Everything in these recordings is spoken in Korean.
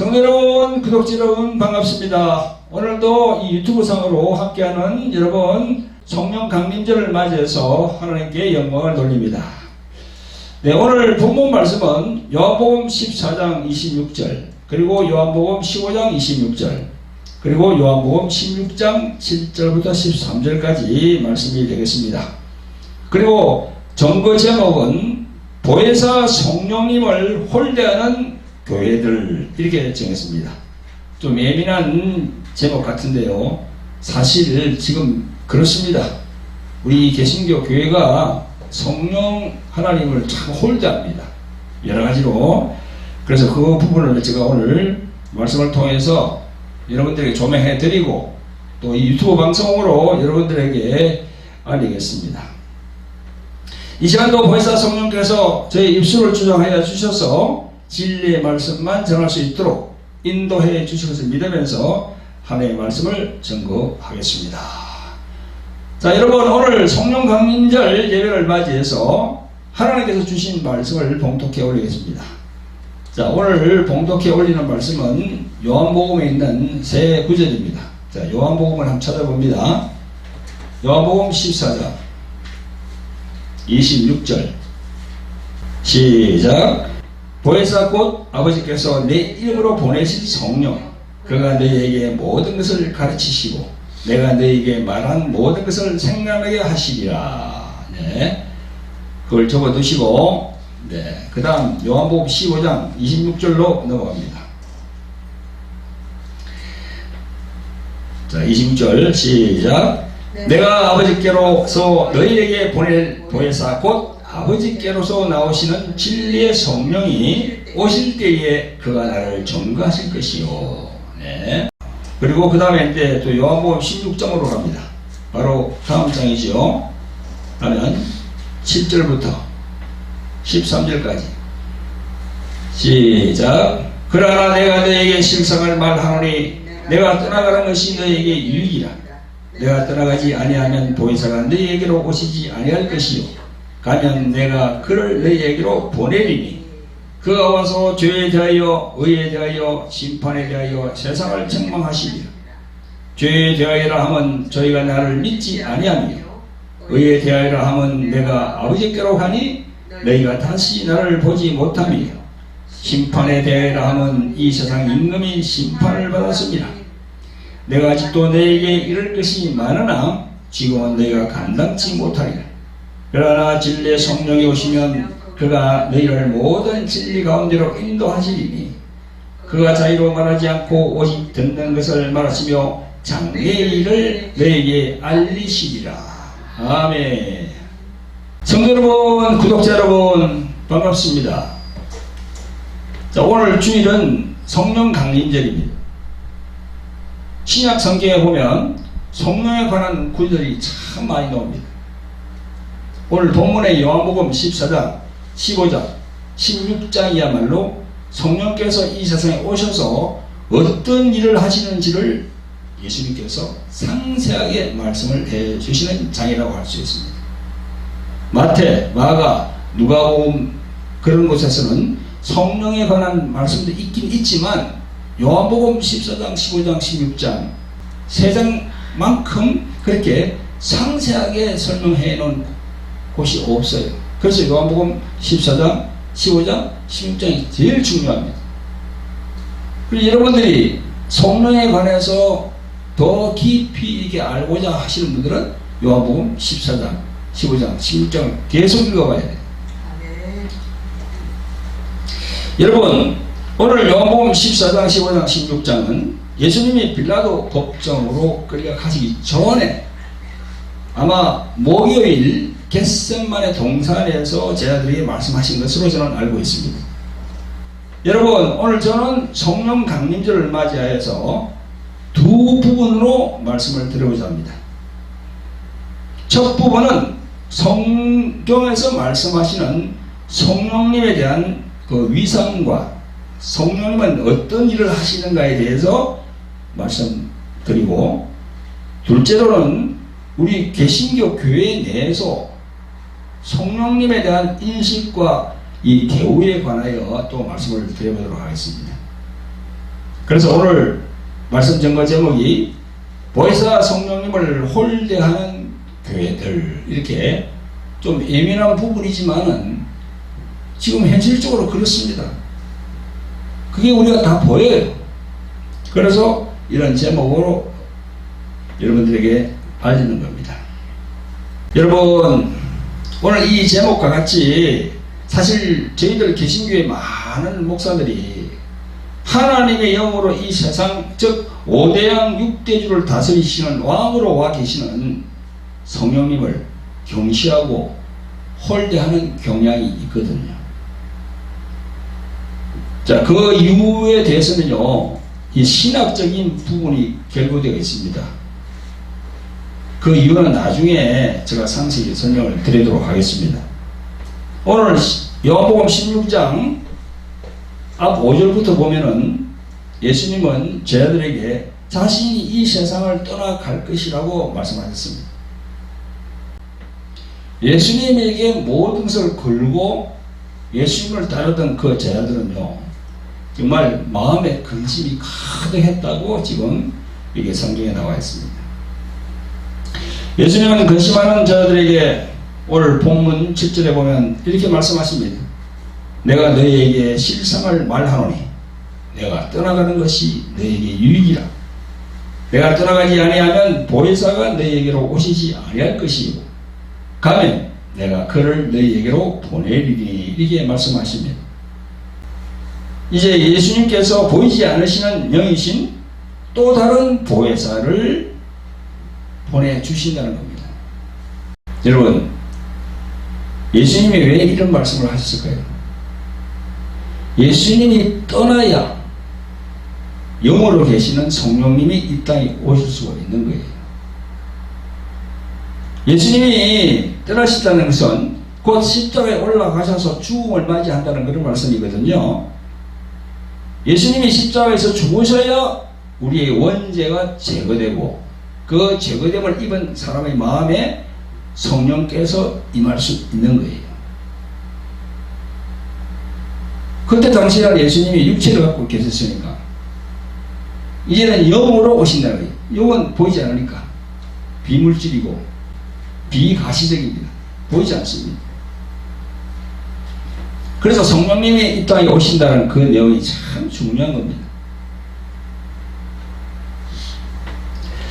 성도 여러분, 구독자 여러분 반갑습니다. 오늘도 이 유튜브 상으로 함께하는 여러분 성령 강림절을 맞이해서 하나님께 영광을 돌립니다. 네, 오늘 본문 말씀은 요한복음 14장 26절, 그리고 요한복음 15장 26절, 그리고 요한복음 16장 7절부터 13절까지 말씀이 되겠습니다. 그리고 전거 제목은 보혜사 성령님을 홀대하는 교회들, 이렇게 정했습니다. 좀 예민한 제목 같은데요, 사실 지금 그렇습니다. 우리 개신교 교회가 성령 하나님을 참 홀대합니다. 여러 가지로. 그래서 그 부분을 제가 오늘 말씀을 통해서 여러분들에게 조명해 드리고, 또 이 유튜브 방송으로 여러분들에게 알리겠습니다. 이 시간도 보혜사 성령께서 저희 입술을 주장하여 주셔서 진리의 말씀만 전할 수 있도록 인도해 주실 것을 믿으면서 하나님의 말씀을 전거하겠습니다. 자, 여러분, 오늘 성령 강림절 예배를 맞이해서 하나님께서 주신 말씀을 봉독해 올리겠습니다. 자, 오늘 봉독해 올리는 말씀은 요한복음에 있는 세 구절입니다. 자, 요한복음을 한번 찾아봅니다. 요한복음 14장 26절 시작. 보혜사 곧 아버지께서 내 이름으로 보내실 성령, 그가 너희에게 모든 것을 가르치시고 내가 너희에게 말한 모든 것을 생각나게 하시리라. 네, 그걸 적어두시고, 네, 그 다음 요한복음 15장 26절로 넘어갑니다. 자, 26절 시작. 네. 내가 아버지께로서 너희에게 보낼 보혜사 곧 아버지께로서 나오시는 진리의 성령이 오실 때에 그가 나를 전거하실 것이요. 네. 그리고 그 다음에 이제 또 요한복음 16장으로 갑니다. 바로 다음 장이죠. 하면 7절부터 13절까지 시작. 그러나 내가 너에게 실상을 말하노니 내가 떠나가는 것이 너에게 유익이라. 내가 떠나가지 아니하면 보혜사가 너희에게로 오시지 아니할 것이요. 가면 내가 그를 너희에게로 보내리니 그가 와서 죄에 대하여 의에 대하여 심판에 대하여 세상을 책망하시리라. 죄에 대하여라 하면 저희가 나를 믿지 아니하며 의에 대하여라 하면 내가 아버지께로 가니 너희가 다시 나를 보지 못하며 심판에 대하여라 하면 이 세상 임금이 심판을 받았습니다. 내가 아직도 너희에게 이럴 것이 많으나 지금은 너희가 감당치 못하리라. 그러나 진리의 성령이 오시면 그가 너희를 모든 진리 가운데로 인도하시리니 그가 자유로 말하지 않고 오직 듣는 것을 말하시며 장래의 일을 너희에게 알리시리라. 아멘. 성도 여러분, 구독자 여러분 반갑습니다. 자, 오늘 주일은 성령 강림절입니다. 신약 성경에 보면 성령에 관한 구절이 참 많이 나옵니다. 오늘 본문의 요한복음 14장, 15장, 16장이야말로 성령께서 이 세상에 오셔서 어떤 일을 하시는지를 예수님께서 상세하게 말씀을 해주시는 장이라고 할 수 있습니다. 마태, 마가, 누가복음 그런 곳에서는 성령에 관한 말씀도 있긴 있지만 요한복음 14장, 15장, 16장 세 장만큼 그렇게 상세하게 설명해 놓은 곳이 없어요. 그래서 요한복음 14장, 15장, 16장이 제일 중요합니다. 그리고 여러분들이 성령에 관해서 더 깊이 이렇게 알고자 하시는 분들은 요한복음 14장, 15장, 16장을 계속 읽어봐야 돼요. 여러분, 오늘 요한복음 14장, 15장, 16장은 예수님이 빌라도 법정으로 끌려가시기 전에 아마 목요일 겟세마네 동산에서 제자들에게 말씀하신 것으로 저는 알고 있습니다. 여러분, 오늘 저는 성령 강림절을 맞이하여서 두 부분으로 말씀을 드리고자 합니다. 첫 부분은 성경에서 말씀하시는 성령님에 대한 그 위상과 성령님은 어떤 일을 하시는가에 대해서 말씀드리고, 둘째로는 우리 개신교 교회 내에서 성령님에 대한 인식과 이 대우에 관하여 또 말씀을 드려보도록 하겠습니다. 그래서 오늘 말씀 전거 제목이 보혜사 성령님을 홀대하는 교회들, 이렇게 좀 예민한 부분이지만은 지금 현실적으로 그렇습니다. 그게 우리가 다 보여요. 그래서 이런 제목으로 여러분들에게 알리는 겁니다. 여러분, 오늘 이 제목과 같이 사실 저희들 개신교회 많은 목사들이 하나님의 영으로 이 세상, 즉 5대양 6대주를 다스리시는 왕으로 와 계시는 성령님을 경시하고 홀대하는 경향이 있거든요. 자, 그 이유에 대해서는요, 이 신학적인 부분이 결부되어 있습니다. 그 이유는 나중에 제가 상세히 설명을 드리도록 하겠습니다. 오늘 요한복음 16장 앞 5절부터 보면은 예수님은 제자들에게 자신이 이 세상을 떠나갈 것이라고 말씀하셨습니다. 예수님에게 모든 것을 걸고 예수님을 따르던 그 제자들은요, 정말 마음에 근심이 가득했다고 지금 이게 성경에 나와 있습니다. 예수님은 근심하는 자들에게 오늘 본문 7절에 보면 이렇게 말씀하십니다. 내가 너희에게 실상을 말하노니 내가 떠나가는 것이 너희에게 유익이라. 내가 떠나가지 아니하면 보혜사가 너희에게로 오시지 아니할 것이고 가면 내가 그를 너희에게로 보내리니, 이렇게 말씀하십니다. 이제 예수님께서 보이지 않으시는 영이신 또 다른 보혜사를 보내주신다는 겁니다. 여러분, 예수님이 왜 이런 말씀을 하셨을까요? 예수님이 떠나야 영으로 계시는 성령님이 이 땅에 오실 수가 있는 거예요. 예수님이 떠나신다는 것은 곧 십자가에 올라가셔서 죽음을 맞이한다는 그런 말씀이거든요. 예수님이 십자가에서 죽으셔야 우리의 원죄가 제거되고 그 제거됨을 입은 사람의 마음에 성령께서 임할 수 있는 거예요. 그때 당시에 예수님이 육체를 갖고 계셨으니까 이제는 영으로 오신다는 거예요. 영은 보이지 않으니까 비물질이고 비가시적입니다. 보이지 않습니다. 그래서 성령님이 이 땅에 오신다는 그 내용이 참 중요한 겁니다.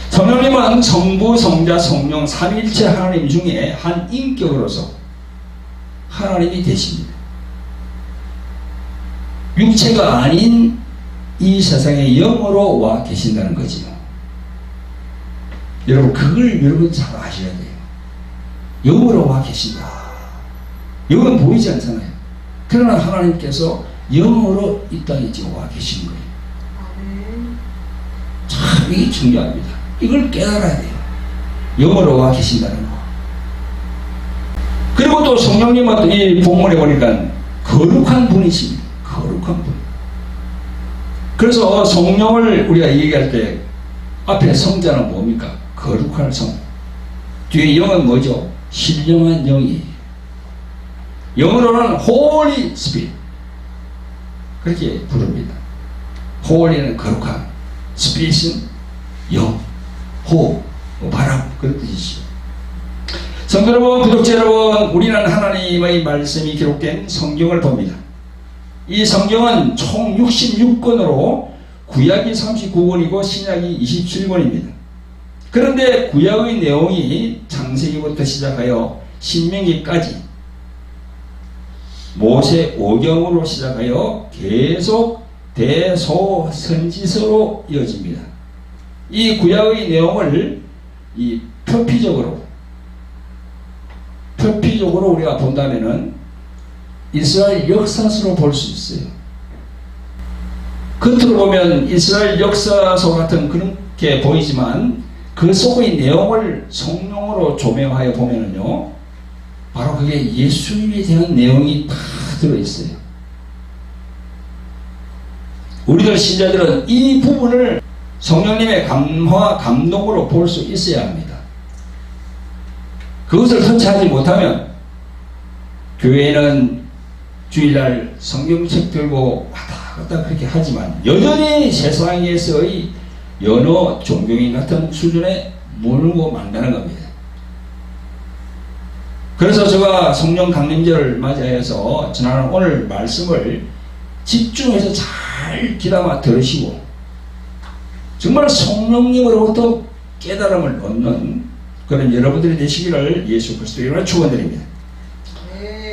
성령님은 성부, 성자, 성령 삼위일체 하나님 중에 한 인격으로서 하나님이 되십니다. 육체가 아닌 이 세상에 영으로 와 계신다는 거지요. 여러분, 그걸 여러분 잘 아셔야 돼요. 영으로 와 계신다. 영은 보이지 않잖아요. 그러나 하나님께서 영으로 이 땅에 지금 와 계신 거예요. 참 이게 중요합니다. 이걸 깨달아야 돼요. 영으로 와 계신다는 거. 그리고 또 성령님은 이 본문에 보니까 거룩한 분이십니다. 거룩한 분. 그래서 성령을 우리가 얘기할 때 앞에 성자는 뭡니까? 거룩한 성. 뒤에 영은 뭐죠? 신령한 영이에요. 영어로는 Holy Spirit 그렇게 부릅니다. Holy는 거룩한, Spirit은 영, 호, 바람, 그런 뜻이죠. 성도 여러분, 구독자 여러분, 우리는 하나님의 말씀이 기록된 성경을 봅니다. 이 성경은 총 66권으로 구약이 39권이고 신약이 27권입니다. 그런데 구약의 내용이 창세기부터 시작하여 신명기까지 모세 오경으로 시작하여 계속 대소선지서로 이어집니다. 이 구약의 내용을 이 표피적으로 우리가 본다면은 이스라엘 역사서로 볼 수 있어요. 겉으로 보면 이스라엘 역사서 같은 그렇게 보이지만 그 속의 내용을 성령으로 조명하여 보면은요, 바로 그게 예수님에 대한 내용이 다 들어있어요. 우리들 신자들은 이 부분을 성령님의 감화, 감동으로 볼 수 있어야 합니다. 그것을 터치하지 못하면 교회는 주일날 성경책 들고 왔다 갖다 그렇게 하지만 여전히 세상에서의 연어 종교인 같은 수준에 몰고 만다는 겁니다. 그래서 제가 성령 강림절을 맞이해서 저는 오늘 말씀을 집중해서 잘 귀담아 들으시고 정말 성령님으로부터 깨달음을 얻는 그런 여러분들이 되시기를 예수 그리스도 이름으로 축원드립니다.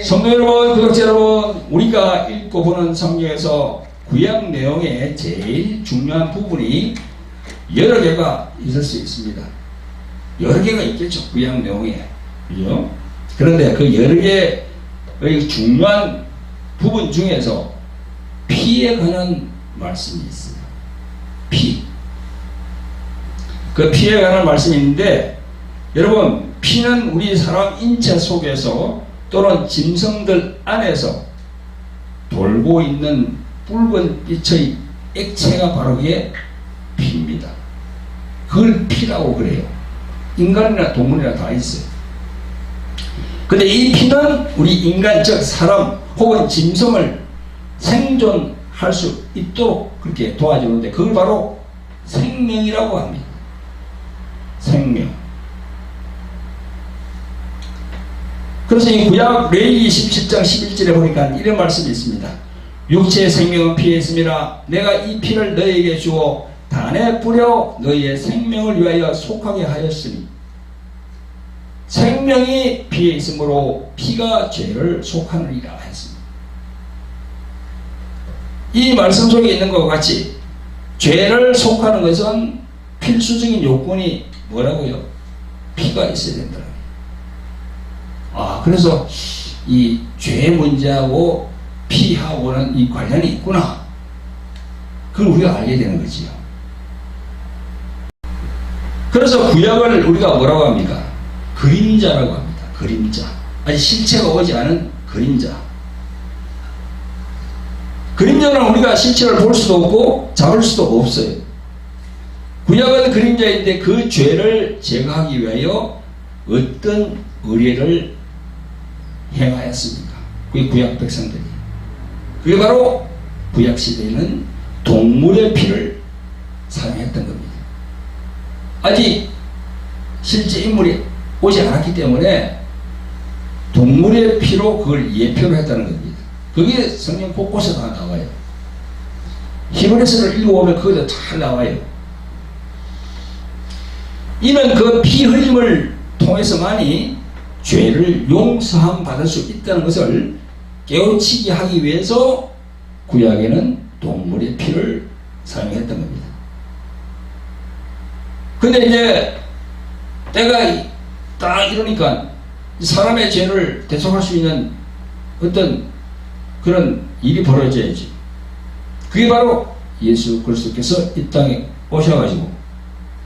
성도 여러분, 구독자 여러분, 우리가 읽고 보는 성경에서 구약 내용의 제일 중요한 부분이 여러 개가 있을 수 있습니다. 여러 개가 있겠죠, 구약 내용에. 그죠? 그런데 그 여러 개의 중요한 부분 중에서 피에 관한 말씀이 있어요. 피. 그 피에 관한 말씀이 있는데, 여러분, 피는 우리 사람 인체 속에서 또는 짐승들 안에서 돌고 있는 붉은 빛의 액체가 바로 그게 피입니다. 그걸 피라고 그래요. 인간이나 동물이나 다 있어요. 근데 이 피는 우리 인간, 즉 사람 혹은 짐승을 생존할 수 있도록 그렇게 도와주는데 그걸 바로 생명이라고 합니다. 생명. 그래서 이 구약 레위기 17장 11절에 보니까 이런 말씀이 있습니다. 육체의 생명은 피에 있음이라 내가 이 피를 너희에게 주어 단에 뿌려 너희의 생명을 위하여 속하게 하였으니 생명이 피에 있으므로 피가 죄를 속하느니라 했습니다. 이 말씀 속에 있는 것과 같이 죄를 속하는 것은 필수적인 요건이 뭐라고요? 피가 있어야 된다. 그래서 이 죄 문제하고 피하고는 이 관련이 있구나. 그걸 우리가 알게 되는 거지요. 그래서 구약을 우리가 뭐라고 합니까? 그림자라고 합니다. 그림자. 아직 실체가 오지 않은 그림자. 그림자는 우리가 실체를 볼 수도 없고 잡을 수도 없어요. 구약은 그림자인데 그 죄를 제거하기 위하여 어떤 의례를 행하였습니까? 그게 구약 백성들이. 그게 바로 구약 시대에는 동물의 피를 사용했던 겁니다. 아직 실제 인물이 오지 않았기 때문에 동물의 피로 그걸 예표를 했다는 겁니다. 그게 성경 곳곳에 다 나와요. 히브리서를 읽어보면 그것도 잘 나와요. 이는 그 피 흘림을 통해서만이 죄를 용서함 받을 수 있다는 것을 깨우치게 하기 위해서 구약에는 동물의 피를 사용했던 겁니다. 근데 이제 때가 딱 이러니까 사람의 죄를 대속할 수 있는 어떤 그런 일이 벌어져야지. 그게 바로 예수 그리스도께서 이 땅에 오셔가지고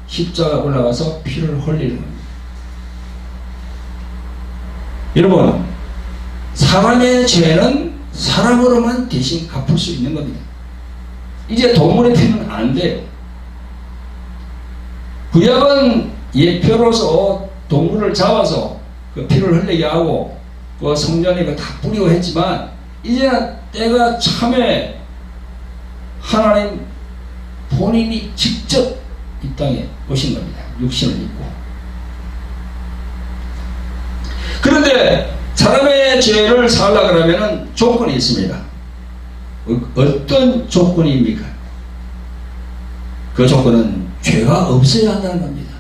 십자가 올라가서 피를 흘리는 겁니다. 여러분, 사람의 죄는 사람으로만 대신 갚을 수 있는 겁니다. 이제 동물의 피는 안 돼요. 구약은 예표로서 동물을 잡아서 그 피를 흘리게 하고 그 성전에 그 다 뿌리고 했지만 이제는 때가 참에 하나님 본인이 직접 이 땅에 오신 겁니다. 육신을 입고. 그런데 사람의 죄를 사하려고 하면 조건이 있습니다. 어떤 조건입니까? 그 조건은 죄가 없어야 한다는 겁니다.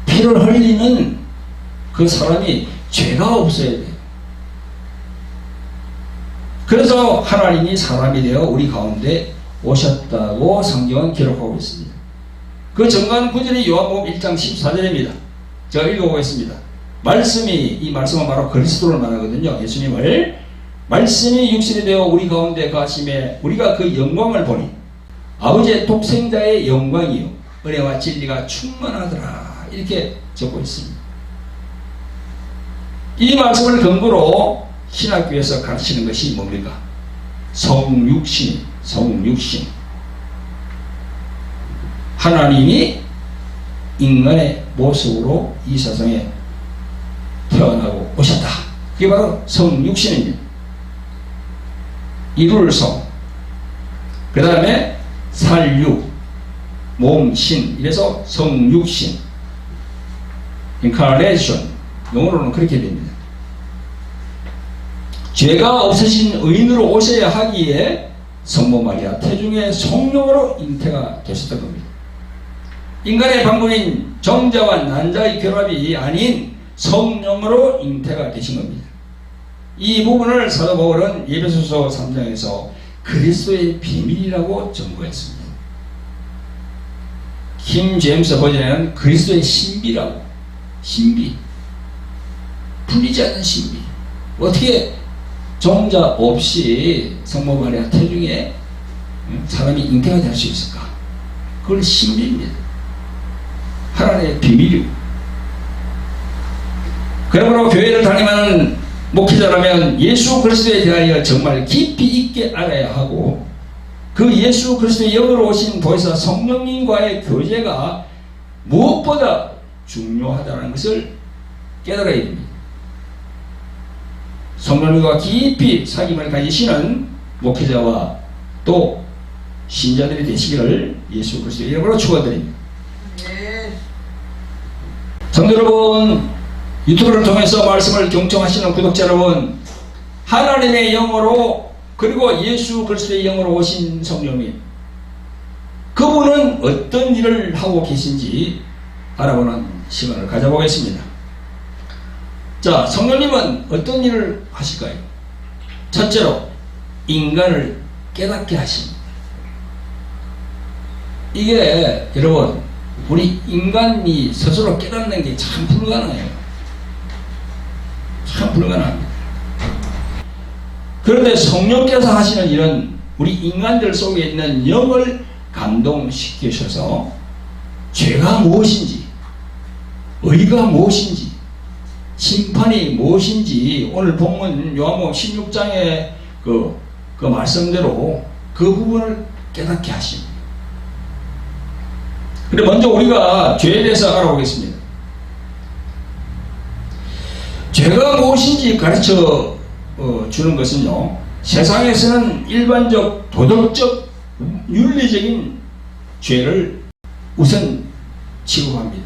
피를 흘리는 그 사람이 죄가 없어야 돼요. 그래서 하나님이 사람이 되어 우리 가운데 오셨다고 성경은 기록하고 있습니다. 그 정관 구절이 요한복음 1장 14절입니다. 제가 읽어보겠습니다. 이 말씀은 바로 그리스도를 말하거든요. 예수님을. 말씀이 육신이 되어 우리 가운데 가심에 우리가 그 영광을 보니 아버지의 독생자의 영광이요 은혜와 진리가 충만하더라. 이렇게 적고 있습니다. 이 말씀을 근거로 신학교에서 가르치는 것이 뭡니까? 성육신. 하나님이 인간의 모습으로 이 세상에 태어나고 오셨다. 그게 바로 성육신입니다. 이룰 성, 그 다음에 살육, 몸신, 이래서 성육신, incarnation, 영어로는 그렇게 됩니다. 죄가 없으신 의인으로 오셔야 하기에 성모 마리아 태중의 성령으로 잉태가 되셨던 겁니다. 인간의 방법인 정자와 난자의 결합이 아닌 성령으로 잉태가 되신 겁니다. 이 부분을 사도 바울은 에베소서 3장에서 그리스도의 비밀이라고 전거했습니다. 킹 제임스 버전에는 그리스도의 신비라고, 신비, 풀리지 않는 신비. 어떻게 정자 없이 성모 마리아 태중에 사람이 잉태가 될 수 있을까? 그건 신비입니다. 하나님의 비밀이고. 그러므로 교회를 다니는 목회자라면 예수 그리스도에 대하여 정말 깊이 있게 알아야 하고, 그 예수 그리스도의 영으로 오신 보혜사 성령님과의 교제가 무엇보다 중요하다는 것을 깨달아야 됩니다. 성령님과 깊이 사귐을 가지시는 목회자와 또 신자들이 되시기를 예수 그리스도의 이름으로 축원드립니다. 성도 여러분, 유튜브를 통해서 말씀을 경청하시는 구독자 여러분, 하나님의 영으로 그리고 예수 그리스도의 영으로 오신 성령님, 그분은 어떤 일을 하고 계신지 알아보는 시간을 가져보겠습니다. 자, 성령님은 어떤 일을 하실까요? 첫째로 인간을 깨닫게 하십니다. 이게 여러분, 우리 인간이 스스로 깨닫는 게 참 불가능해요. 참 불가능합니다. 그런데 성령께서 하시는 일은 우리 인간들 속에 있는 영을 감동시키셔서 죄가 무엇인지, 의가 무엇인지, 심판이 무엇인지 오늘 본문 요한복음 16장의 그 말씀대로 그 부분을 깨닫게 하십니다. 그런데 먼저 우리가 죄에 대해서 알아보겠습니다. 죄가 무엇인지 가르쳐 주는 것은요, 세상에서는 일반적 도덕적 윤리적인 죄를 우선 취급합니다.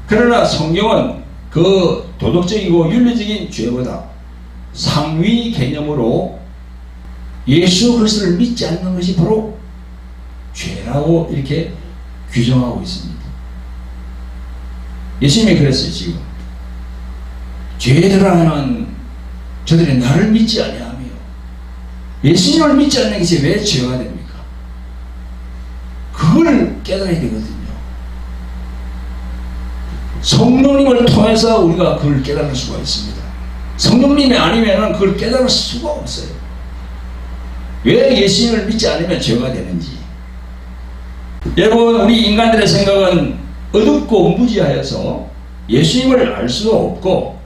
그러나 성경은 그 도덕적이고 윤리적인 죄보다 상위 개념으로 예수 그리스도를 믿지 않는 것이 바로 죄라고 이렇게 규정하고 있습니다. 예수님이 그랬어요. 지금 죄들아는 저들이 나를 믿지 아니하며, 예수님을 믿지 않는 것이 왜 죄가 됩니까? 그걸 깨달아야 되거든요. 성령님을 통해서 우리가 그걸 깨달을 수가 있습니다. 성령님이 아니면 그걸 깨달을 수가 없어요. 왜 예수님을 믿지 않으면 죄가 되는지. 여러분, 우리 인간들의 생각은 어둡고 무지하여서 예수님을 알 수도 없고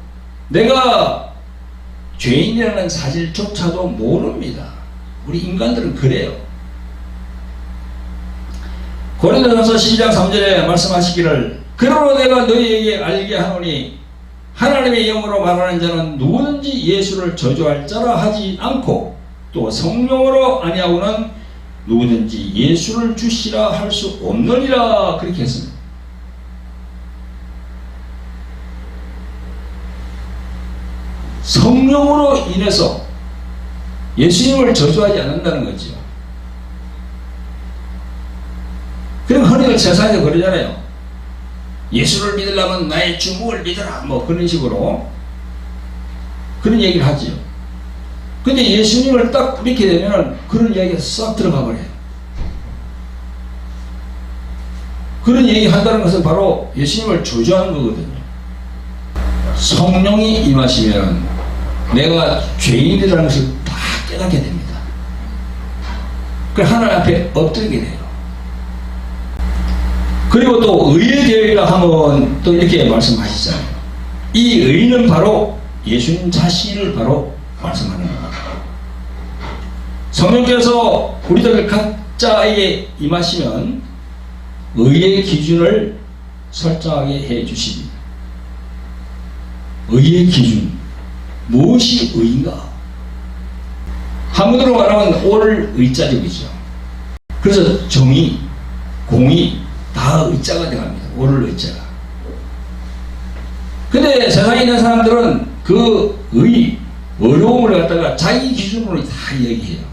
내가 죄인이라는 사실조차도 모릅니다. 우리 인간들은 그래요. 고린도전서 12장 3절에 말씀하시기를, 그러므로 내가 너희에게 알게 하노니 하나님의 영으로 말하는 자는 누구든지 예수를 저주할 자라 하지 않고 또 성령으로 아니하고는 누구든지 예수를 주시라 할 수 없느니라, 그렇게 했습니다. 성령으로 인해서 예수님을 저주하지 않는다는 거죠. 그럼 흔히들 세상에서 그러잖아요. 예수를 믿으려면 나의 주목을 믿어라, 뭐 그런 식으로 그런 얘기를 하지요. 근데 예수님을 딱 믿게 되면 그런 이야기가 싹 들어가 버려요. 그런 얘기 한다는 것은 바로 예수님을 저주하는 거거든요. 성령이 임하시면 내가 죄인이라는 것을 다 깨닫게 됩니다. 그래서 하나님 앞에 엎드리게 돼요. 그리고 또 의에 대하여 하면 또 이렇게 말씀하시잖아요. 이 의는 바로 예수님 자신을 바로 말씀하는 겁니다. 성령께서 우리들 각자에게 임하시면 의의 기준을 설정하게 해 주십니다. 의의 기준, 무엇이 의인가? 한문으로 말하면 올 의자적이죠. 그래서 정의, 공의 다 의자가 되어갑니다. 올 의자가. 근데 세상에 있는 사람들은 그 어려움을 갖다가 자기 기준으로 다 얘기해요.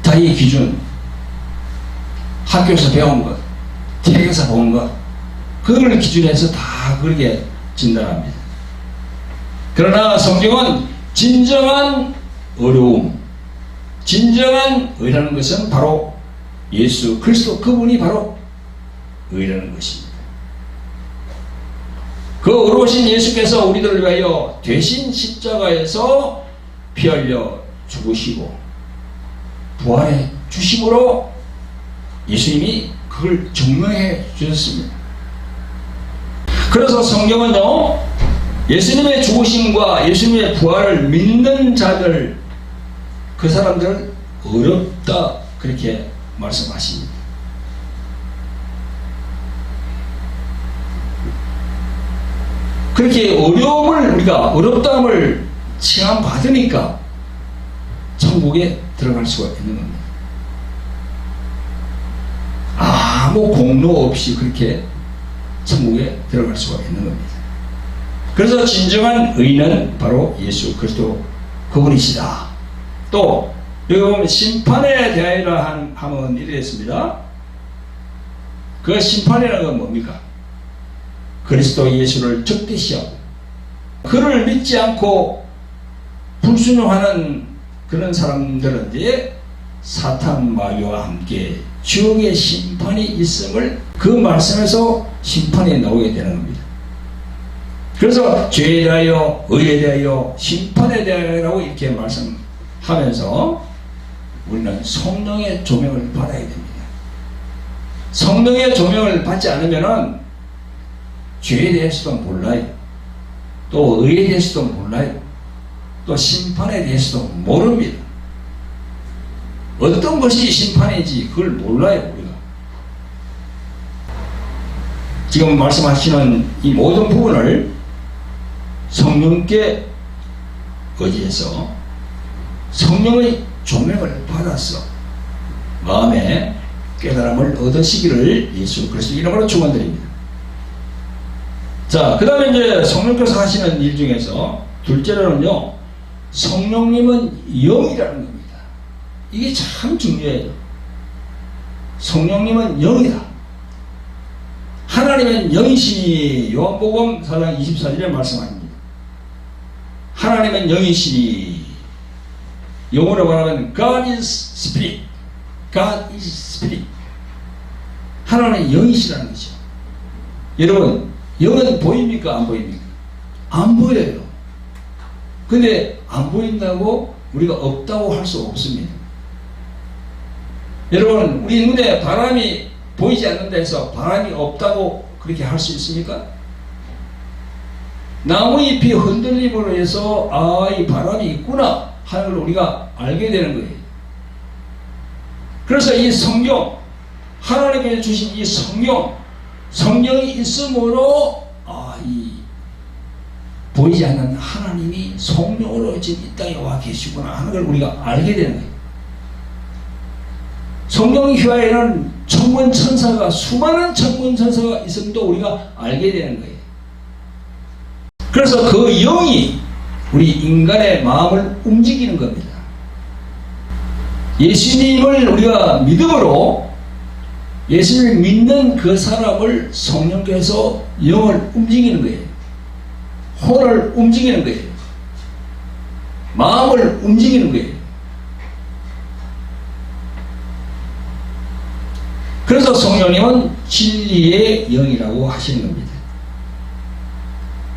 자기 기준, 학교에서 배운 것, 책에서 본 것, 그걸 기준해서 다 그렇게 진단합니다. 그러나 성경은 진정한 어려움, 진정한 의라는 것은 바로 예수 그리스도, 그분이 바로 의라는 것입니다. 그 어려우신 예수께서 우리들을 위하여 대신 십자가에서 피 흘려 죽으시고 부활해 주심으로 예수님이 그걸 증명해 주셨습니다. 그래서 성경은요, 예수님의 죽으심과 예수님의 부활을 믿는 자들, 그 사람들은 어렵다 그렇게 말씀하십니다. 그렇게 어려움을, 우리가 어렵다함을 체험받으니까 천국에 들어갈 수가 있는 겁니다. 아무 공로 없이 그렇게 천국에 들어갈 수가 있는 겁니다. 그래서 진정한 의는 바로 예수 그리스도 그분이시다. 또 여기 보면 심판에 대하여라 하면 이래 했습니다. 그 심판이라는 건 뭡니까? 그리스도 예수를 적대시하고 그를 믿지 않고 불순종하는 그런 사람들은 이제 사탄 마귀와 함께 지옥의 심판이 있음을 그 말씀에서 심판이 나오게 되는 겁니다. 그래서 죄에 대하여, 의에 대하여, 심판에 대하여라고 이렇게 말씀하면서 우리는 성령의 조명을 받아야 됩니다. 성령의 조명을 받지 않으면은 죄에 대해서도 몰라요. 또 의에 대해서도 몰라요. 또 심판에 대해서도 모릅니다. 어떤 것이 심판인지 그걸 몰라요, 우리가. 지금 말씀하시는 이 모든 부분을 성령께 의지해서 성령의 조명을 받아서 마음에 깨달음을 얻으시기를 예수 그리스도 이름으로 축원드립니다. 자, 그 다음에 이제 성령께서 하시는 일 중에서 둘째로는요, 성령님은 영이라는 겁니다. 이게 참 중요해요. 성령님은 영이다. 하나님은 영이시니 요한복음 4장 24절에 말씀합니다. 하나님은 영이시니, 영어로 말하면 God is Spirit. God is Spirit. 하나님은 영이시라는 거죠. 여러분, 영은 보입니까? 안 보입니까? 안 보여요. 근데 안 보인다고 우리가 없다고 할 수 없습니다. 여러분, 우리 눈에 바람이 보이지 않는다 해서 바람이 없다고 그렇게 할 수 있습니까? 나무잎이 흔들림으로 해서 아, 이 바람이 있구나 하는 걸 우리가 알게 되는 거예요. 그래서 이 성경, 하나님께서 주신 이 성령이 있으므로 이 보이지 않는 하나님이 성령으로 지금 이 땅에 와 계시구나 하는 걸 우리가 알게 되는 거예요. 성령 휘하에는 천문천사가, 수많은 천문천사가 있음도 우리가 알게 되는 거예요. 그래서 그 영이 우리 인간의 마음을 움직이는 겁니다. 예수님을 우리가 믿음으로, 예수님을 믿는 그 사람을 성령께서 영을 움직이는 거예요. 혼을 움직이는 거예요. 마음을 움직이는 거예요. 그래서 성령님은 진리의 영이라고 하시는 겁니다.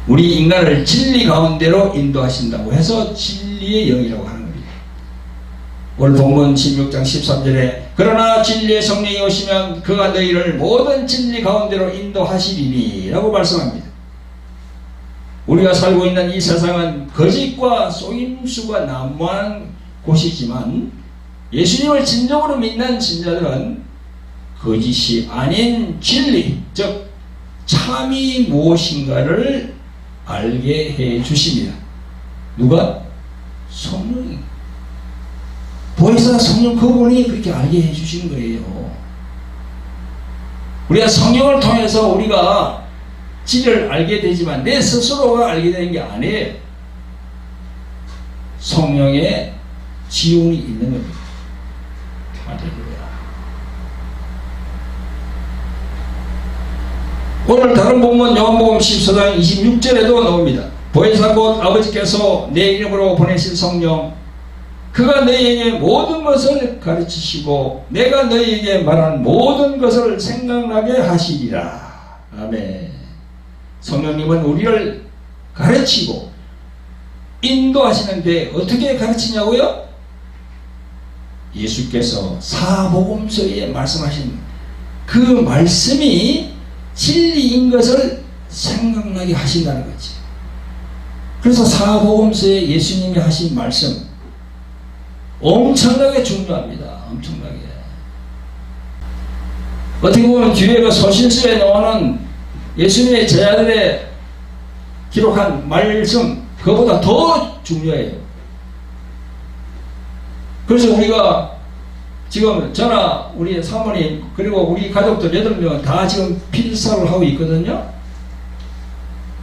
우리 인간을 진리 가운데로 인도하신다고 해서 진리의 영이라고 하는 겁니다. 오늘 본문 16장 13절에 그러나 진리의 성령이 오시면 그가 너희를 모든 진리 가운데로 인도하시리니 라고 말씀합니다. 우리가 살고 있는 이 세상은 거짓과 속임수가 난무한 곳이지만 예수님을 진정으로 믿는 신자들은 거짓이 아닌 진리, 즉 참이 무엇인가를 알게 해 주십니다. 누가? 성령이. 보혜사 성령 그분이 그렇게 알게 해주신 거예요. 우리가 성령을 통해서 우리가 진리를 알게 되지만 내 스스로가 알게 되는 게 아니에요. 성령의 지원이 있는 겁니다. 할렐루야. 오늘 다른 본문 요한복음 14장 26절에도 나옵니다. 보혜사 곧 아버지께서 내 이름으로 보내신 성령 그가 너희에게 모든 것을 가르치시고 내가 너희에게 말한 모든 것을 생각나게 하시리라. 아멘. 성령님은 우리를 가르치고 인도하시는데 어떻게 가르치냐고요? 예수께서 사복음서에 말씀하신 그 말씀이 진리인 것을 생각나게 하신다는 거지. 그래서 사복음서에 예수님이 하신 말씀 엄청나게 중요합니다. 엄청나게. 어떻게 보면 뒤에 그 소신서에 나오는 예수님의 제자들의 기록한 말씀 그거보다 더 중요해요. 그래서 우리가 지금 저나 우리 사모님 그리고 우리 가족들 8명 다 지금 필사를 하고 있거든요.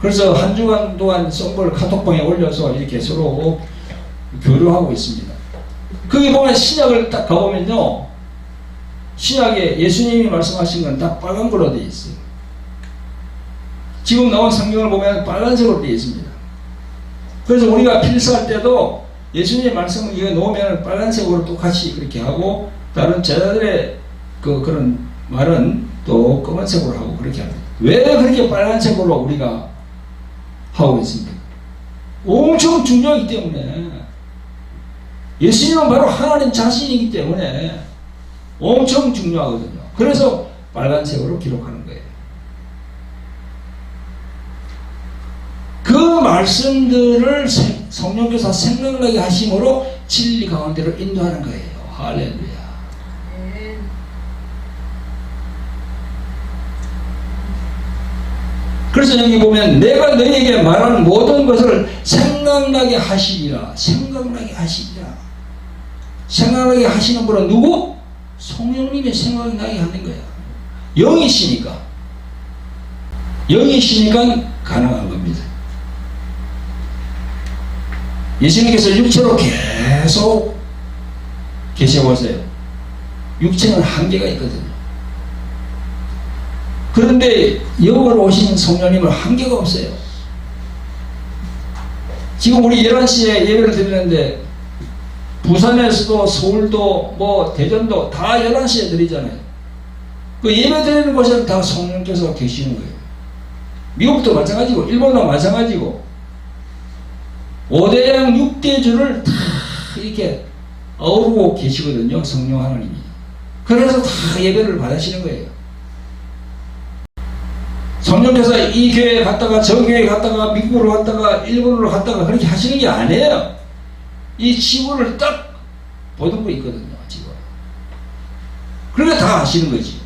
그래서 한 주간 동안 썬걸 카톡방에 올려서 이렇게 서로 교류하고 있습니다. 거기 보면 신약을 딱 가보면요. 신약에 예수님이 말씀하신 건 다 빨간 걸로 되어 있어요. 지금 나온 성경을 보면 빨간색으로 되어 있습니다. 그래서 우리가 필사할 때도 예수님의 말씀을 이거 놓으면 빨간색으로 똑같이 그렇게 하고 다른 제자들의 그런 말은 또 검은색으로 하고 그렇게 합니다. 왜 그렇게 빨간색으로 우리가 하고 있습니까? 엄청 중요하기 때문에 예수님은 바로 하나님 자신이기 때문에 엄청 중요하거든요. 그래서 빨간색으로 기록하는 거예요. 그 말씀들을 성령께서 생각나게 하심으로 진리 가운데로 인도하는 거예요. 할렐루야. 그래서 여기 보면 내가 너희에게 말하는 모든 것을 생각나게 하시리라. 생각나게 하시리라. 생각나게 하시는 분은 누구? 성령님이 생각나게 하는 거야. 영이시니까. 영이시니까 가능한 겁니다. 예수님께서 육체로 계속 계셔보세요. 육체는 한계가 있거든요. 그런데 영으로 오신 성령님은 한계가 없어요. 지금 우리 11시에 예배를 드리는데 부산에서도 서울도 뭐 대전도 다 11시에 드리잖아요. 그 예배 드리는 곳에는 다 성령께서 계시는 거예요. 미국도 마찬가지고 일본도 마찬가지고 5대양 6대주를 다 이렇게 어우르고 계시거든요. 성령 하나님이. 그래서 다 예배를 받으시는 거예요. 성령께서 이 교회에 갔다가 저 교회에 갔다가 미국으로 갔다가 일본으로 갔다가 그렇게 하시는 게 아니에요. 이 지구를 딱 보듬고 있거든요. 지금. 그러니까 다 하시는 거지.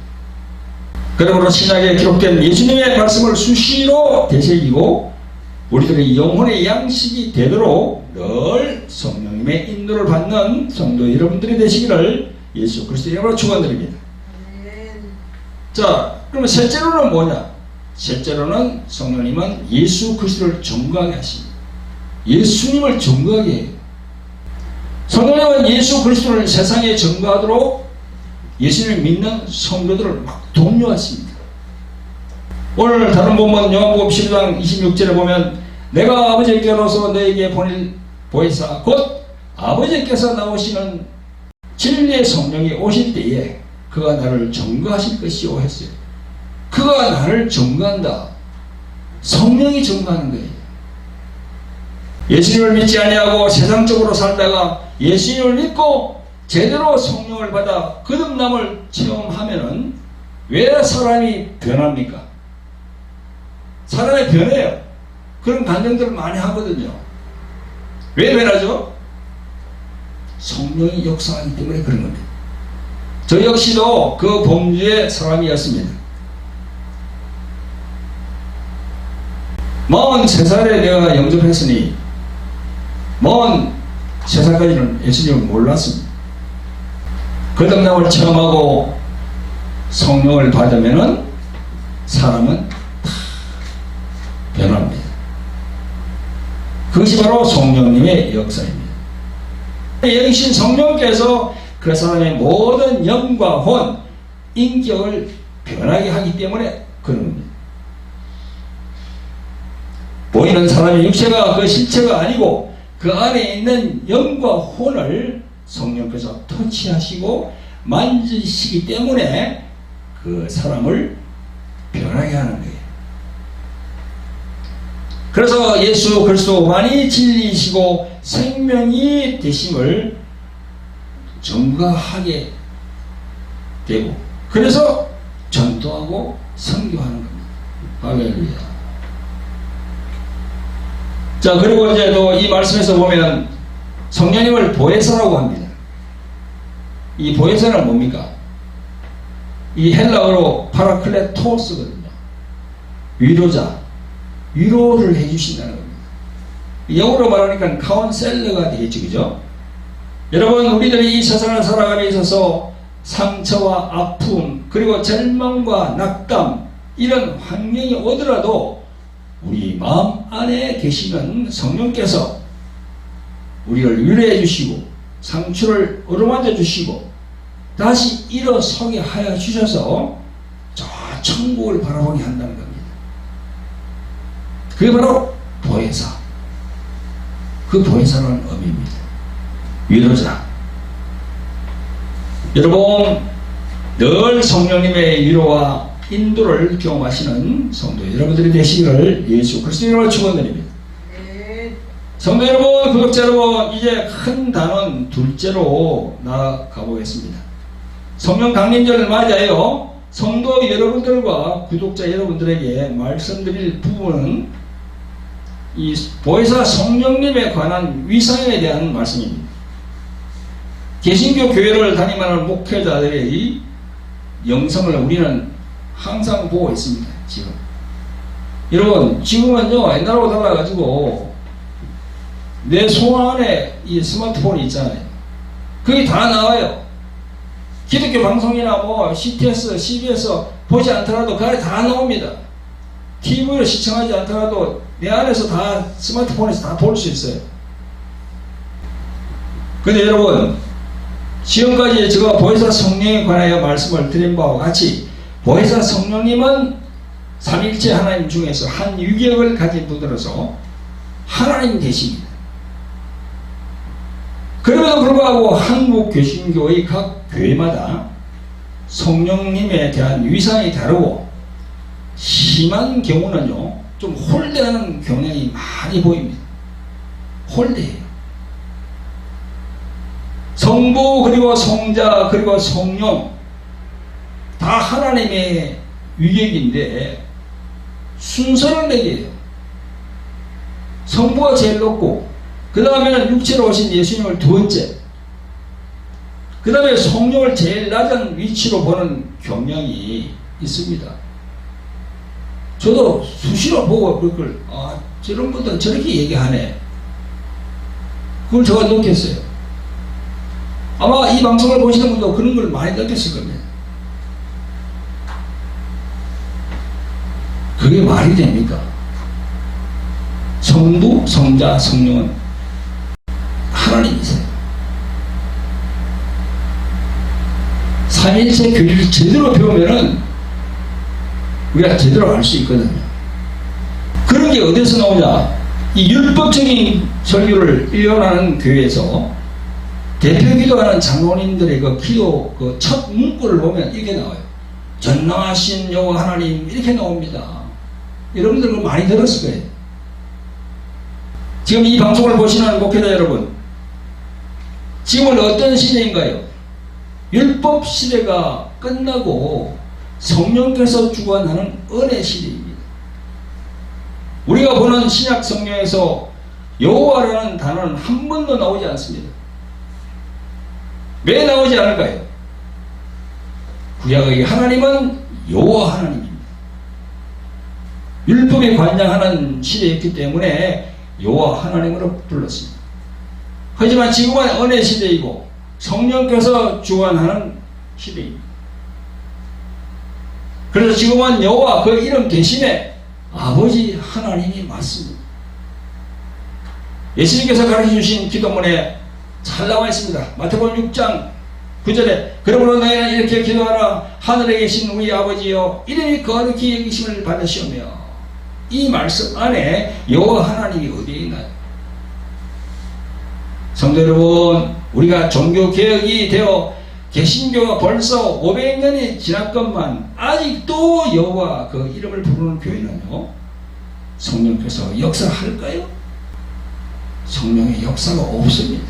그러므로 신약에 기록된 예수님의 말씀을 수시로 되새기고 우리들의 영혼의 양식이 되도록 늘 성령님의 인도를 받는 성도 여러분들이 되시기를 예수 그리스도의 이름으로 축원드립니다. 자, 그러면 셋째로는 뭐냐? 셋째로는 성령님은 예수 그리스도를 존귀하게 하십니다. 예수님을 존귀하게 해요. 성령님은 예수 그리스도를 세상에 존귀하도록 예수님을 믿는 성도들을 막 독려하십니다. 오늘 다른 본문 요한복음 12장 26절에 보면 내가 아버지께로서 너에게 보낼 보혜사 곧 아버지께서 나오시는 진리의 성령이 오실 때에 그가 나를 존귀하실 것이오 했어요. 그가 나를 존귀한다. 성령이 존귀하는 거예요. 예수님을 믿지 아니하고 세상적으로 살다가 예수님을 믿고 제대로 성령을 받아 거듭남을 체험하면은 왜 사람이 변합니까? 사람이 변해요. 그런 감정들을 많이 하거든요. 왜 변하죠? 성령이 역사하기 때문에 그런 겁니다. 저 역시도 그 범주의 사람이었습니다. 43살에 내가 영접했으니 43살까지는 예수님을 몰랐습니다. 거듭남을 체험하고 성령을 받으면은 사람은 다 변합니다. 그것이 바로 성령님의 역사입니다. 영신 성령께서 그 사람의 모든 영과 혼, 인격을 변하게 하기 때문에 그런 겁니다. 보이는 사람의 육체가 그 실체가 아니고 그 안에 있는 영과 혼을 성령께서 터치하시고 만지시기 때문에 그 사람을 변하게 하는 거예요. 그래서 예수 그리스도만이 진리이시고 생명이 되심을 전가하게 되고, 그래서 전도하고 선교하는 겁니다. 할렐루야. 자, 그리고 이제 또 이 말씀에서 보면 성령님을 보혜사라고 합니다. 이 보혜사는 뭡니까? 이 헬라어로 파라클레토스거든요. 위로자, 위로를 해주신다는 겁니다. 영어로 말하니까 카운셀러가 되겠죠, 그죠? 여러분, 우리들이 이 세상을 살아감에 있어서 상처와 아픔, 그리고 절망과 낙담, 이런 환경이 오더라도 우리 마음 안에 계시는 성령께서 우리를 위로해 주시고 상처를 어루만져 주시고 다시 일어서게 하여 주셔서 저 천국을 바라보게 한다는 겁니다. 그게 바로 보혜사. 그 보혜사라는 의미입니다. 위로자. 여러분, 늘 성령님의 위로와 인도를 경험하시는 성도 여러분들이 되시기를 예수 그리스도 이름으로 축원드립니다. 성도 여러분, 구독자 여러분, 이제 큰 단원 둘째로 나아가 보겠습니다. 성령 강림절을 맞이하여 성도 여러분들과 구독자 여러분들에게 말씀드릴 부분은 이 보혜사 성령님에 관한 위상에 대한 말씀입니다. 개신교 교회를 다니는 목회자들의 영상을 우리는 항상 보고 있습니다. 지금 여러분, 지금은요 옛날하고 달라가지고 내 손 안에 이 스마트폰이 있잖아요. 그게 다 나와요. 기독교 방송이나 뭐 CTS, CBS 보지 않더라도 그 안에 다 나옵니다. TV를 시청하지 않더라도 내 안에서 다 스마트폰에서 다 볼 수 있어요. 근데 여러분, 지금까지 제가 보혜사 성령에 관하여 말씀을 드린 바와 같이 보혜사 성령님은 삼일체 하나님 중에서 한 유격을 가진 분으로서 하나님 되십니다. 그럼에도 불구하고 한국 개신교의 각 교회마다 성령님에 대한 위상이 다르고 심한 경우는요 좀 홀대하는 경향이 많이 보입니다. 홀대해요. 성부 그리고 성자 그리고 성령 다 하나님의 위격인데 순서를 매겨요. 성부가 제일 높고 그 다음에는 육체로 오신 예수님을 두 번째, 그 다음에 성령을 제일 낮은 위치로 보는 경향이 있습니다. 저도 수시로 보고 그걸 저런 분들은 저렇게 얘기하네. 그걸 제가 느꼈어요. 아마 이 방송을 보시는 분도 그런 걸 많이 느꼈을 겁니다. 그게 말이 됩니까? 성부, 성자, 성령은 하나님이세요. 삼일체 교리를 제대로 배우면은 우리가 제대로 알 수 있거든요. 그런 게 어디서 나오냐? 이 율법적인 설교를 일원하는 교회에서 대표 기도하는 장로님들의 그 기도 그 첫 문구를 보면 이렇게 나와요. 전능하신 여호와 하나님, 이렇게 나옵니다. 여러분들 그거 많이 들었을 거예요. 지금 이 방송을 보시는 목회자 여러분, 지금은 어떤 시대인가요? 율법 시대가 끝나고 성령께서 주관하는 은혜 시대입니다. 우리가 보는 신약 성경에서 여호와라는 단어는 한 번도 나오지 않습니다. 왜 나오지 않을까요? 구약의 하나님은 여호와 하나님입니다. 율법에 관장하는 시대였기 때문에 여호와 하나님으로 불렀습니다. 하지만 지금은 은혜 시대이고 성령께서 주관하는 시대입니다. 그래서 지금은 여호와 그 이름 대신에 아버지 하나님이 맞습니다. 예수님께서 가르쳐주신 기도문에 잘 나와 있습니다. 마태복음 6장 9절에 그러므로 너희는 이렇게 기도하라. 하늘에 계신 우리 아버지여 이름이 거룩히 여기심을 받으시오며. 이 말씀 안에 여호와 하나님이 어디에 있나요? 성도 여러분, 우리가 종교개혁이 되어 개신교가 벌써 500년이 지났건만 아직도 여호와 그 이름을 부르는 교회는요, 성령께서 역사할까요? 성령의 역사가 없습니다.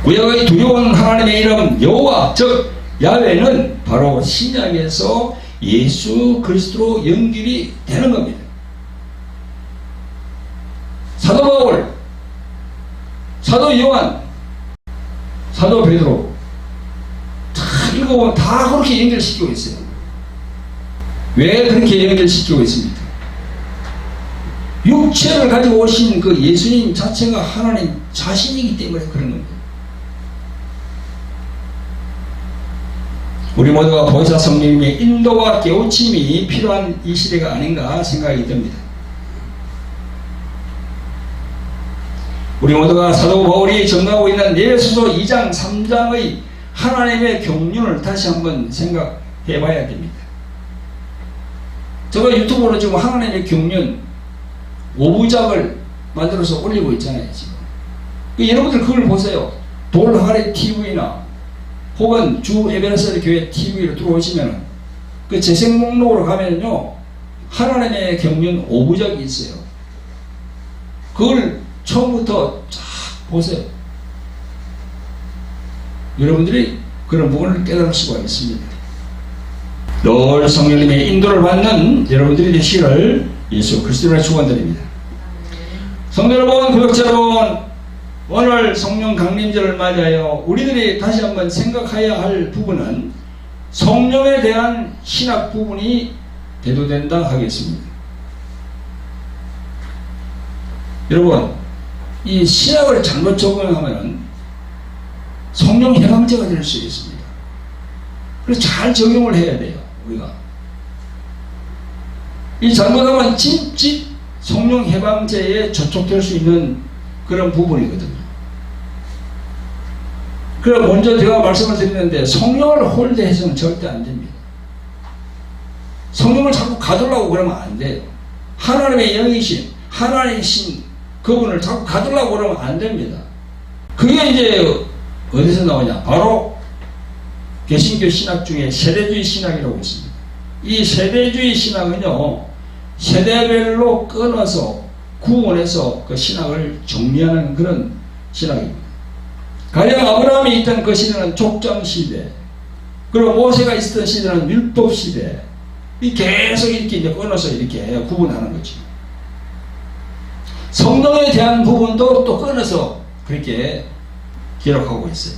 구약의 두려운 하나님의 이름 여호와, 즉 야훼는 바로 신약에서 예수 그리스도로 연결이 되는 겁니다. 사도 바울, 사도 요한, 사도 베드로 다 읽어보면 다 그렇게 연결시키고 있어요. 왜 그렇게 연결시키고 있습니까? 육체를 가지고 오신 그 예수님 자체가 하나님 자신이기 때문에 그런 겁니다. 우리 모두가 보혜사 성령님의 인도와 깨우침이 필요한 이 시대가 아닌가 생각이 듭니다. 우리 모두가 사도 바울이 전하고 있는 에베소서 2장 3장의 하나님의 경륜을 다시 한번 생각해 봐야 됩니다. 제가 유튜브로 지금 하나님의 경륜 5부작을 만들어서 올리고 있잖아요. 지금 여러분들 그걸 보세요. 돌하리 TV나 혹은 주 에베네셀 교회 TV로 들어오시면 그 재생 목록으로 가면요, 하나님의 경륜 5부작이 있어요. 그걸 처음부터 쫙 보세요. 여러분들이 그런 부분을 깨달을 수가 있습니다. 늘 성령님의 인도를 받는 여러분들이 되시기를 예수 그리스도로 축원드립니다. 성도 여러분, 구독자 여러분, 오늘 성령 강림절을 맞이하여 우리들이 다시 한번 생각해야 할 부분은 성령에 대한 신학 부분이 대두된다 하겠습니다. 여러분, 이 신학을 잘못 적용하면 성령 해방제가 될 수 있습니다. 그래서 잘 적용을 해야 돼요, 우리가. 이 잘못하면 찐찐 성령 해방제에 저촉될 수 있는 그런 부분이거든요. 그럼 먼저 제가 말씀을 드리는데, 성령을 홀대해서는 절대 안 됩니다. 성령을 자꾸 가두려고 그러면 안 돼요. 하나님의 영이신, 하나님이신 그분을 자꾸 가두려고 그러면 안 됩니다. 그게 이제 어디서 나오냐? 바로 개신교 신학 중에 세대주의 신학이라고 있습니다. 이 세대주의 신학은요, 세대별로 끊어서 구원해서 그 신학을 정리하는 그런 신학입니다. 가령 아브라함이 있던 그 시대는 족장 시대, 그리고 모세가 있었던 시대는 율법 시대, 이 계속 이렇게 이제 끊어서 이렇게 구분하는 거죠. 성령에 대한 부분도 또 끊어서 그렇게 기록하고 있어요.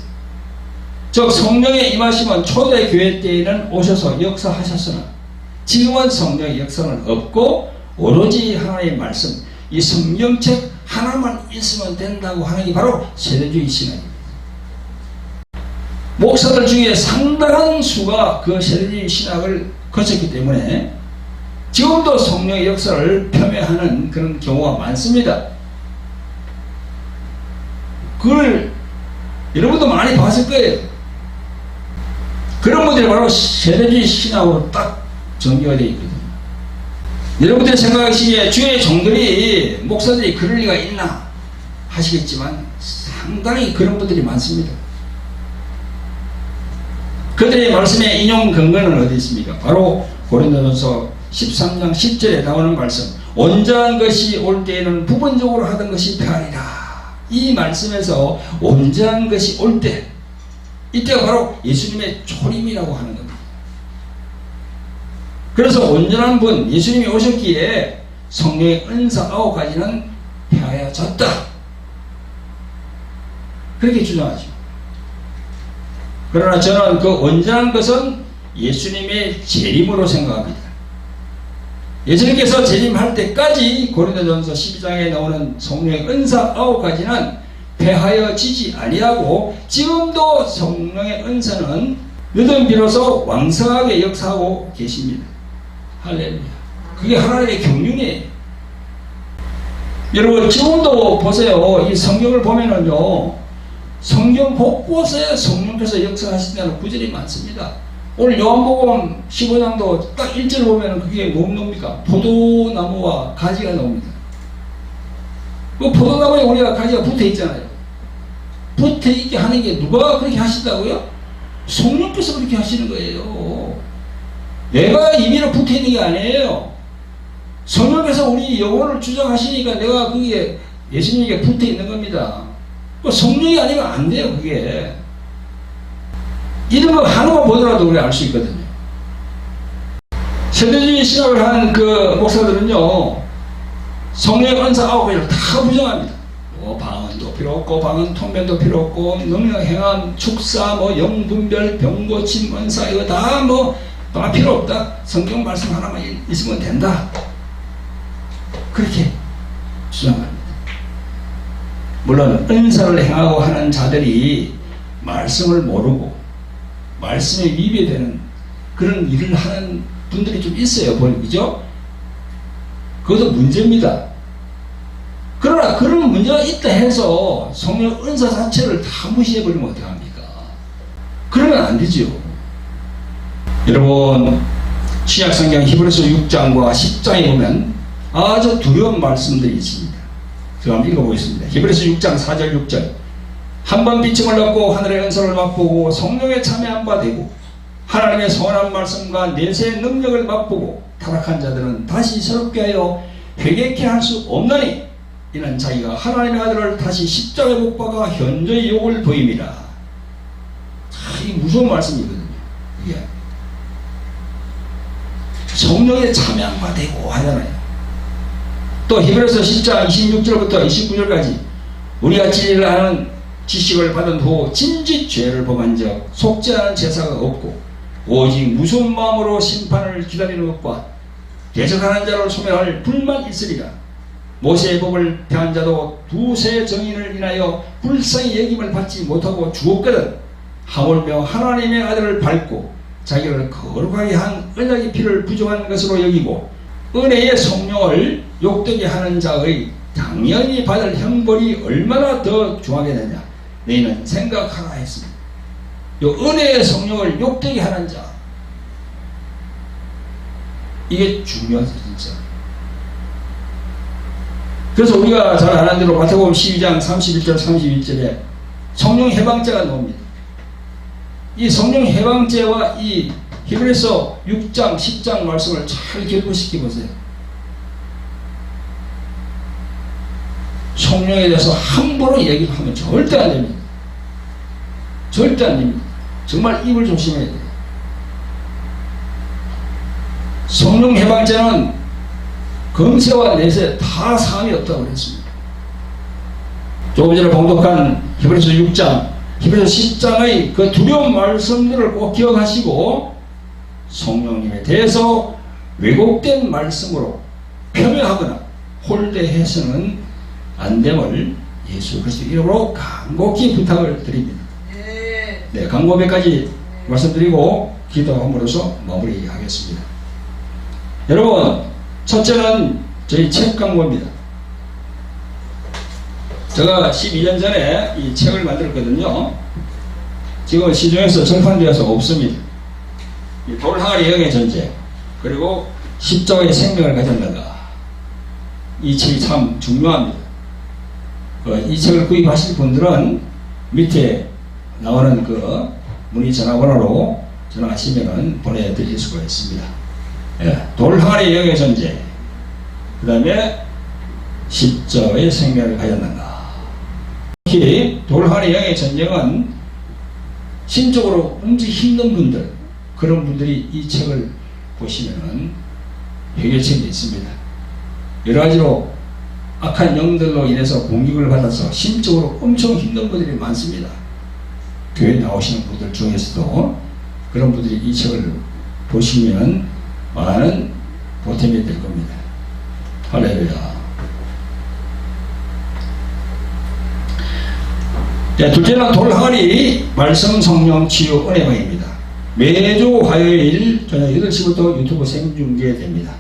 즉 성령의 임하심은 초대교회 때에는 오셔서 역사하셨으나 지금은 성령의 역사는 없고 오로지 하나님의 말씀, 이 성경책 하나만 있으면 된다고 하는 게 바로 세대주의 신학입니다. 목사들 중에 상당한 수가 그 세대주의 신학을 거쳤기 때문에 지금도 성령의 역사를 폄훼하는 그런 경우가 많습니다. 그걸 여러분도 많이 봤을 거예요. 그런 분들이 바로 세대주의 신학으로 딱 전개가 되어 있거든요. 여러분들이 생각하시기에 주의 종들이, 목사들이 그럴 리가 있나 하시겠지만 상당히 그런 분들이 많습니다. 그들의 말씀의 인용 근거는 어디 있습니까? 바로 고린도전서 13장 10절에 나오는 말씀, 온전한 것이 올 때에는 부분적으로 하던 것이 편이라. 이 말씀에서 온전한 것이 올 때, 이때가 바로 예수님의 초림이라고 하는 겁니다. 그래서 온전한 분, 예수님이 오셨기에 성령의 은사 9가지는 폐하여졌다, 그렇게 주장하죠. 그러나 저는 그 온전한 것은 예수님의 재림으로 생각합니다. 예수님께서 재림할 때까지 고린도전서 12장에 나오는 성령의 은사 9가지는 폐하여지지 아니하고 지금도 성령의 은사는 늦은 비로소 왕성하게 역사하고 계십니다. 할렐루야. 그게 하나님의 경륜이에요. 여러분 지금도 보세요. 이 성경을 보면은요, 성경 곳곳에 성령께서 역사하신다는 구절이 많습니다. 오늘 요한복음 15장도 딱 1절 보면 그게 뭐 뭡니까? 포도나무와 가지가 나옵니다. 그 포도나무에 우리가 가지가 붙어 있잖아요. 붙어 있게 하는 게 누가 그렇게 하신다고요? 성령께서 그렇게 하시는 거예요. 내가 임의로 붙어 있는 게 아니에요. 성령께서 우리 영혼을 주장하시니까 내가 그게 예수님에게 붙어 있는 겁니다. 성령이 아니면 안 돼요, 그게. 이런 거 하나만 보더라도 우리 알 수 있거든요. 세대주의 신학을 한 그 목사들은요, 성령의 은사 9가지를 다 부정합니다. 방언도 필요 없고, 방언 통변도 필요 없고, 능력 행함, 축사, 영분별, 병고침, 은사, 이거 다 필요 없다. 성경 말씀 하나만 있으면 된다. 그렇게 주장합니다. 물론 은사를 행하고 하는 자들이 말씀을 모르고 말씀에 위배되는 그런 일을 하는 분들이 좀 있어요. 그죠? 그것도 문제입니다. 그러나 그런 문제가 있다 해서 성령 은사 자체를 다 무시해버리면 어떡합니까? 그러면 안 되죠. 여러분 신약성경 히브리서 6장과 10장에 보면 아주 두려운 말씀들이 있습니다. 제가 한번 읽어보겠습니다. 히브리서 6장 4절 6절. 한번 비침을 얻고 하늘의 은사를 맛보고 성령에 참여한 바 되고 하나님의 선한 말씀과 내세의 능력을 맛보고 타락한 자들은 다시 새롭게 하여 회개케 할 수 없나니 이는 자기가 하나님의 아들을 다시 십자가에 못 박아 현저히 욕을 보입니다. 참 무서운 말씀이거든요. 이게 성령에 참여한 바 되고 하잖아요. 또 히브리서 10장 26절부터 29절까지 우리가 진리를 아는 지식을 받은 후 진짓 죄를 범한 적 속죄하는 제사가 없고 오직 무서운 마음으로 심판을 기다리는 것과 대적하는 자를 소멸할 불만 있으리라. 모세의 법을 대한 자도 두세 정인을 인하여 불쌍히 여김을 받지 못하고 죽었거든. 하물며 하나님의 아들을 밟고 자기를 거룩하게 한 언약의 피를 부정한 것으로 여기고 은혜의 성령을 욕되게 하는 자의 당연히 받을 형벌이 얼마나 더 중하겠느냐 너희는 생각하라 했습니다. 요 은혜의 성령을 욕되게 하는 자, 이게 중요하죠 진짜. 그래서 우리가 잘 아는 대로 마태복음 12장 31절 32절에 성령 해방죄가 나옵니다. 이 성령 해방죄와 이 히브리서 6장 10장 말씀을 잘 결부시켜 보세요. 성령에 대해서 함부로 얘기를 하면 절대 안 됩니다. 절대 안 됩니다. 정말 입을 조심해야 돼요. 성령 해방죄는 검세와 내세 다 사함이 없다고 그랬습니다. 조금 전에 봉독한 히브리서 6장, 히브리서 10장의 그 두려운 말씀들을 꼭 기억하시고 성령님에 대해서 왜곡된 말씀으로 폄훼하거나 홀대해서는 안 됨을 예수 그리스도 이름으로 간곡히 부탁을 드립니다. 네, 강고 몇 가지 말씀드리고 기도함으로써 마무리하겠습니다. 여러분, 첫째는 저희 책 광고입니다. 제가 12년 전에 이 책을 만들었거든요. 지금 시중에서 절판되어서 없습니다. 돌항아리 영의 존재, 그리고 십자가의 생명을 가졌는가, 이 책이 참 중요합니다. 이 책을 구입하실 분들은 밑에 나오는 그 문의 전화번호로 전화하시면 보내드릴 수가 있습니다. 예, 돌항아리 영의 존재, 그 다음에 십자가의 생명을 가졌는가. 특히 돌항아리 영의 전쟁은 심적으로 움직이기 힘든 분들, 그런 분들이 이 책을 보시면 해결책이 있습니다. 여러 가지로 악한 영들로 인해서 공격을 받아서 심적으로 엄청 힘든 분들이 많습니다. 교회 나오시는 분들 중에서도 그런 분들이 이 책을 보시면 많은 보탬이 될 겁니다. 할렐루야. 네, 둘째는 돌항아리 말씀 성령 치유 은혜방입니다. 매주 화요일 저녁 8시부터 유튜브 생중계됩니다.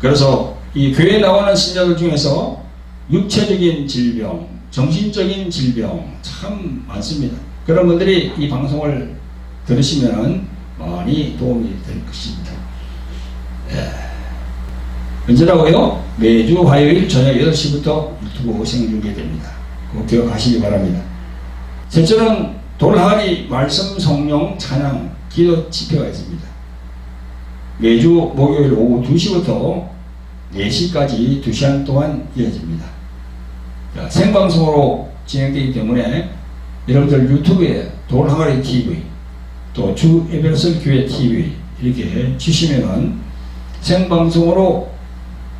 그래서 이 교회에 나오는 신자들 중에서 육체적인 질병, 정신적인 질병 참 많습니다. 그런 분들이 이 방송을 들으시면 많이 도움이 될 것입니다. 네. 언제라고요? 매주 화요일 저녁 8시부터 유튜브 생중계됩니다. 꼭 기억하시기 바랍니다. 셋째는 돌항아리 말씀 성령 찬양 기도 집회가 있습니다. 매주 목요일 오후 2시부터 4시까지 2시간 동안 이어집니다. 자, 생방송으로 진행되기 때문에 여러분들 유튜브에 돌항아리 TV 또 주 에베레스트 교회 TV 이렇게 치시면은 생방송으로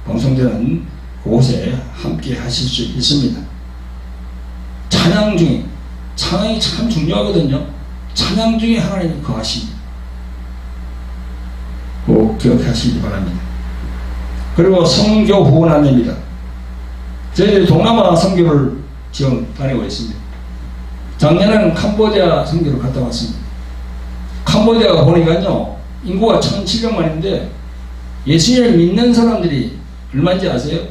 방송되는 그곳에 함께 하실 수 있습니다. 찬양 중에 찬양이 참 중요하거든요. 찬양 중에 하나님이 거하십니다. 꼭 기억하시기 바랍니다. 그리고 선교 후원 안내입니다. 저희들이 동남아 선교를 지금 다니고 있습니다. 작년에는 캄보디아 선교를 갔다 왔습니다. 캄보디아가 보니까요, 인구가 1700만인데 예수님을 믿는 사람들이 얼마인지 아세요?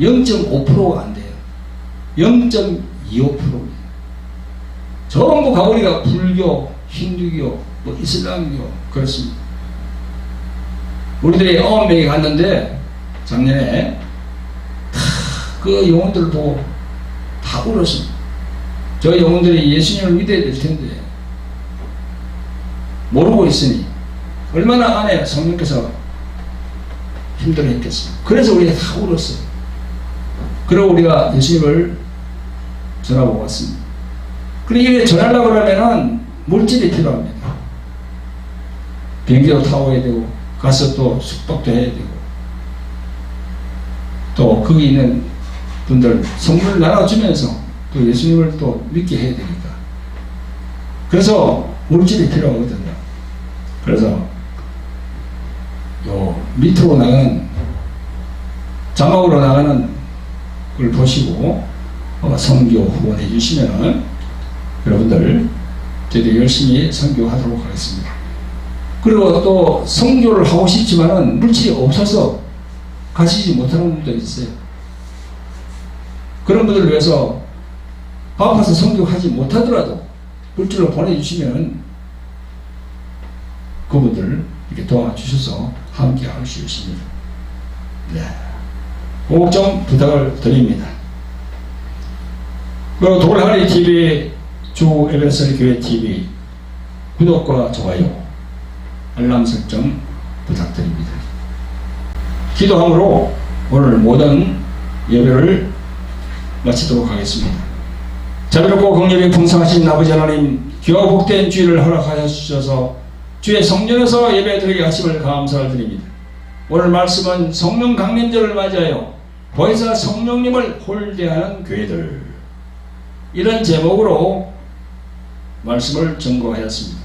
0.5%가 안 돼요. 0.25%입니다. 전부 가보니까 불교, 힌두교, 뭐 이슬람교 그렇습니다. 우리들이 9명이 갔는데 작년에 그 영혼들을 보고 다 울었습니다. 저 영혼들이 예수님을 믿어야 될 텐데 모르고 있으니 얼마나 안에 성령께서 힘들어했겠어요. 그래서 우리가 다 울었어요. 그리고 우리가 예수님을 전하고 왔습니다. 그런데 이게 전하려고 그러면은 물질이 필요합니다. 비행기도 타고 해야 되고 가서 또 숙박도 해야 되고 또 거기 있는 분들 선물을 나눠주면서 또 예수님을 또 믿게 해야 되니까 그래서 물질이 필요하거든요. 그래서 요 밑으로 나가는 자막으로 나가는 걸 보시고 선교 후원해 주시면 여러분들 저희들이 열심히 선교하도록 하겠습니다. 그리고 또 선교를 하고 싶지만은 물질이 없어서 가시지 못하는 분들도 있어요. 그런 분들을 위해서 바빠서 선교하지 못하더라도 물질로 보내주시면 그분들 이렇게 도와주셔서 함께 할 수 있습니다. 네. 꼭 좀 부탁을 드립니다. 그리고 돌항아리 TV, 주 에베레스트 교회 TV 구독과 좋아요, 알람 설정 부탁드립니다. 기도함으로 오늘 모든 예배를 마치도록 하겠습니다. 자비롭고 긍휼이 풍성하신 아버지 하나님, 귀와 복된 주일을 허락하여 주셔서 주의 성령에서 예배드리게 하심을 감사를 드립니다. 오늘 말씀은 성령 강림절을 맞이하여 보혜사 성령님을 홀대하는 교회들, 이런 제목으로 말씀을 전거하였습니다.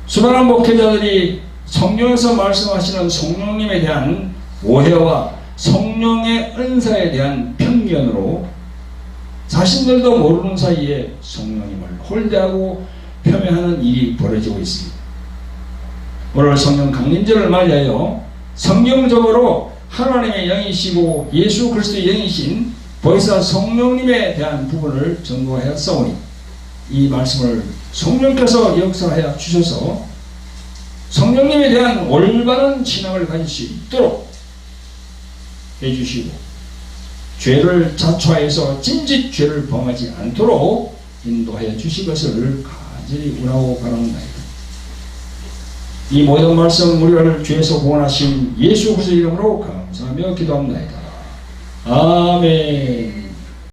수많은 목회자들이 성령에서 말씀하시는 성령님에 대한 오해와 성령의 은사에 대한 편견으로 자신들도 모르는 사이에 성령님을 홀대하고 폄훼하는 일이 벌어지고 있습니다. 오늘 성령 강림절을 맞이하여 성경적으로 하나님의 영이시고 예수 그리스도의 영이신 보혜사 성령님에 대한 부분을 전거하였사오니 이 말씀을 성령께서 역사하여 주셔서 성령님에 대한 올바른 신앙을 가질 수 있도록 해주시고 죄를 자초하여서 진짓 죄를 범하지 않도록 인도하여 주실 것을 간절히 원하고 바랍니다. 이 모든 말씀 우리를 죄에서 구원하신 예수 그리스도 이름으로 감사하며 기도합니다. 아멘.